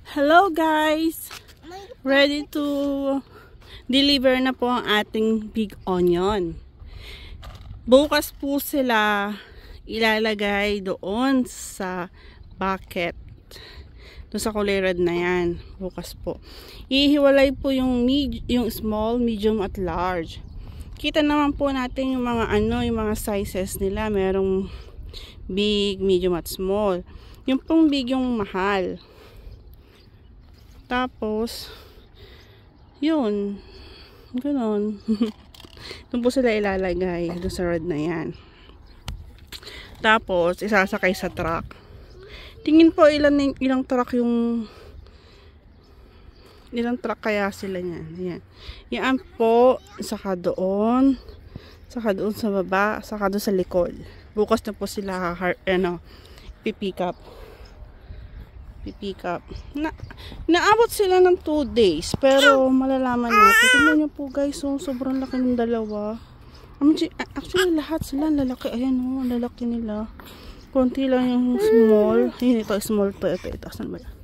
Hello guys! Ready to deliver na po ang ating big onion. Bukas po sila ilalagay doon sa bucket. Doon sa kulay red na yan. Bukas po. Ihiwalay po yung small, medium at large. Kita naman po natin yung mga yung mga sizes nila. Merong big, medium at small. Yung pong big yung mahal. Tapos, yun. Ganon. Doon po sila ilalagay. Doon sa red na yan. Tapos, isasakay sa truck. Tingin po ilang truck yung... Ilang truck kaya sila yan. Yan. Yan po. Saka doon. Saka doon sa baba. Saka doon sa likod. Bukas na po sila pipick up. Naabot sila ng 2 days. Pero malalaman natin. Tingnan nyo po guys. So, sobrang laki ng dalawa. Actually lahat sila lalaki. Ayan o. Lalaki nila. Konti lang yung small. Ayun ito. Small to. Ito. Saan ba yan?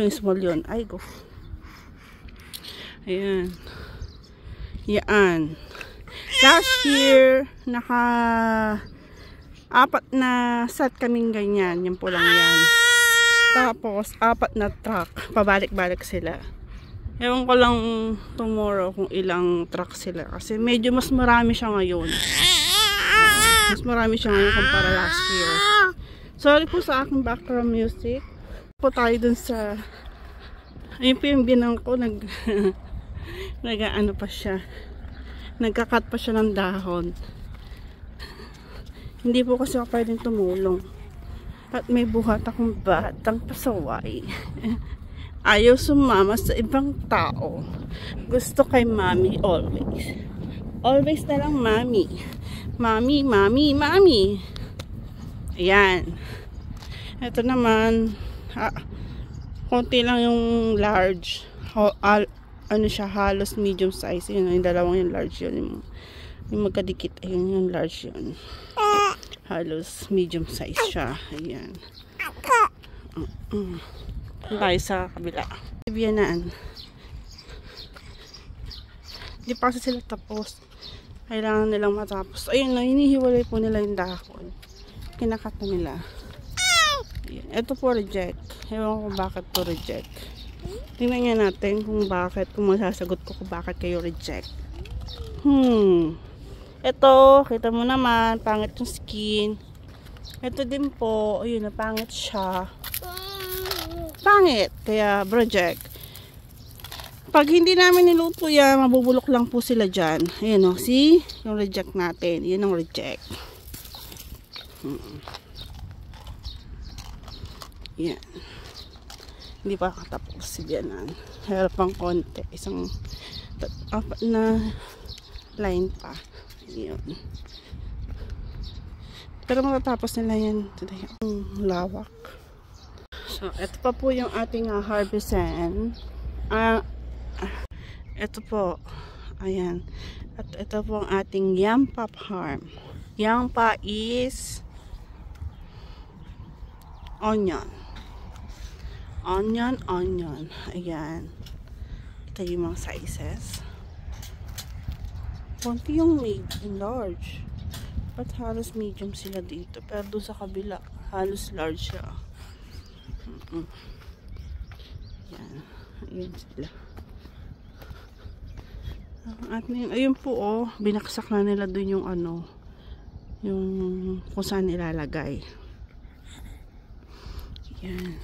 Yung small yun. Ay go. Ayan. Yan. Last year naka 4 na set kaming ganyan. Yan po lang yan. Tapos, 4 na truck. Pabalik-balik sila. Ewan ko lang tomorrow kung ilang truck sila. Kasi medyo mas marami siya ngayon. Mas marami siya ngayon kumpara last year. Sorry po sa aking background music. Po tayo dun sa... Ayun po yung binang ko. Nag-ano pa siya. Nagkakat pa siya ng dahon. Hindi po kasi ako pwedeng tumulong. At may buhat akong batang pasaway. Ayaw sumama sa ibang tao. Gusto kay mami always. Always na lang mami. Mami, mami, mami. Ayan. Ito naman. Konti lang yung large. Ano siya, halos medium size. Yun, yung dalawang yung large yun. Yung magkadikit. Ayun yung large yun. Halos medium size siya. Ayan. Tayo sa kabila. Biyanaan. Hindi pa kasi sila tapos. Kailangan nilang matapos. Ayun na, hinihiwalay po nila yung dahon. Kinakat na nila. Ayan. Ito po reject. Ewan ko bakit po reject. Tingnan nga natin kung bakit. Kung masasagot ko kung bakit kayo reject. Ito, kita mo naman, pangit yung skin. Ito din po, ayun, pangit siya. Pangit, kaya reject. Pag hindi namin niluto yan, mabubulok lang po sila dyan. Ayun o, see? Yung reject natin, yun ang reject. Yan. Hindi pa katapos si Bianan. Harap pang konti. Isang 4 na line pa. Yun. Pero matatapos nila yan today. Lawak. So, ito pa po yung ating harvestan. Ito po. Ayan. At ito po ang ating Yampa farm. Yampa is onion. Onion. Ayan. Ito yung mga sizes. Konti yung large. But halos medium sila dito. Pero doon sa kabila, halos large siya. Yan. Ayan sila. Ayun po oh. Binaksak na nila doon yung yung kung saan ilalagay. Yan.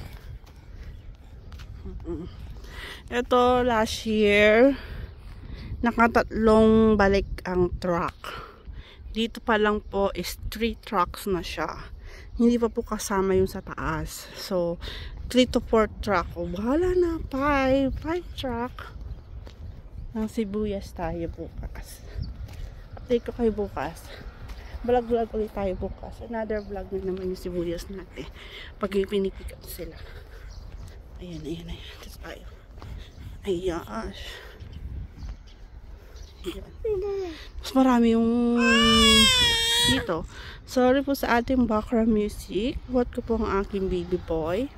Ito last year nakatatlong balik ang truck. Dito pa lang po is 3 trucks na siya. Hindi pa po kasama yung sa taas. So 3 to 4 truck. O bahala na. 5 truck. Ng sibuyas tayo bukas. Update ko kayo bukas. Vlog ulit tayo bukas. Another vlog na naman yung sibuyas natin. Pag yung pinipick up sila. Ayan. Tapos tayo. Ayan. Mas marami yung dito. Sorry po sa ating background music. What ko po ang aking baby boy.